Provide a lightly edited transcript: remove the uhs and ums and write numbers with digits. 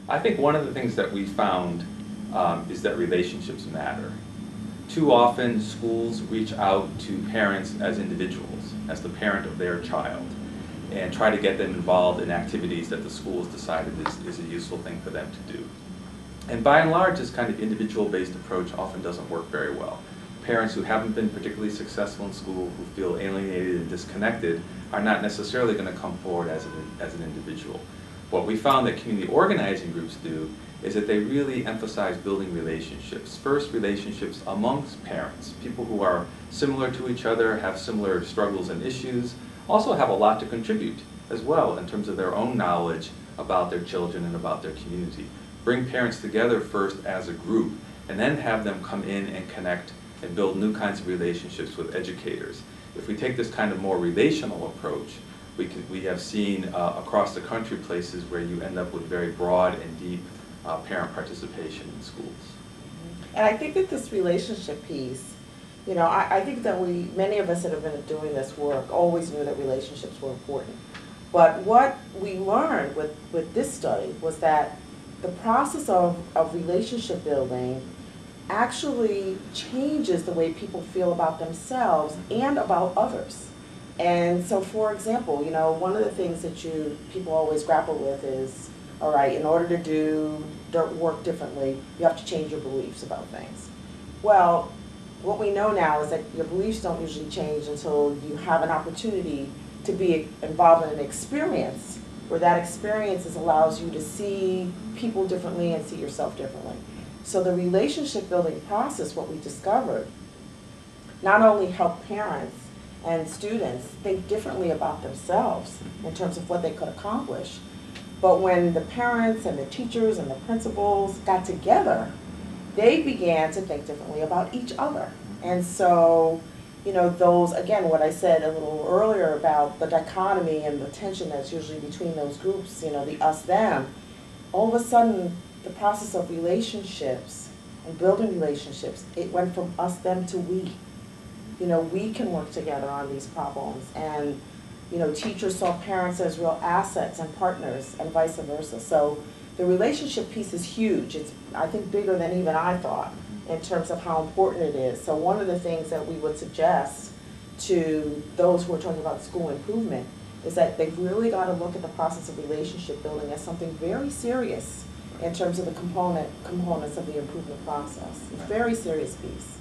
I think one of the things that we found is that relationships matter. Too often, schools reach out to parents as individuals, as the parent of their child, and try to get them involved in activities that the school has decided is a useful thing for them to do. And by and large, this kind of individual-based approach often doesn't work very well. Parents who haven't been particularly successful in school, who feel alienated and disconnected, are not necessarily going to come forward as an individual. What we found that community organizing groups do is that they really emphasize building relationships. First, relationships amongst parents, people who are similar to each other, have similar struggles and issues, also have a lot to contribute as well in terms of their own knowledge about their children and about their community. Bring parents together first as a group, and then have them come in and connect and build new kinds of relationships with educators. If we take this kind of more relational approach, we have seen across the country places where you end up with very broad and deep parent participation in schools. And I think that this relationship piece, you know, I think that many of us that have been doing this work always knew that relationships were important. But what we learned with this study was that the process of relationship building actually changes the way people feel about themselves and about others. And so, for example, you know, one of the things that people always grapple with is, all right, in order to do work differently, you have to change your beliefs about things. Well, what we know now is that your beliefs don't usually change until you have an opportunity to be involved in an experience where that experience allows you to see people differently and see yourself differently. So the relationship building process, what we discovered, not only helped parents and students think differently about themselves in terms of what they could accomplish, but when the parents and the teachers and the principals got together, they began to think differently about each other. And so, you know, those, again, what I said a little earlier about the dichotomy and the tension that's usually between those groups, you know, the us-them, all of a sudden, the process of relationships and building relationships, it went from us-them to we. You know, we can work together on these problems. And, you know, teachers saw parents as real assets and partners and vice versa. So the relationship piece is huge. It's, I think, bigger than even I thought in terms of how important it is. So one of the things that we would suggest to those who are talking about school improvement is that they've really got to look at the process of relationship building as something very serious in terms of the components of the improvement process. It's a very serious piece.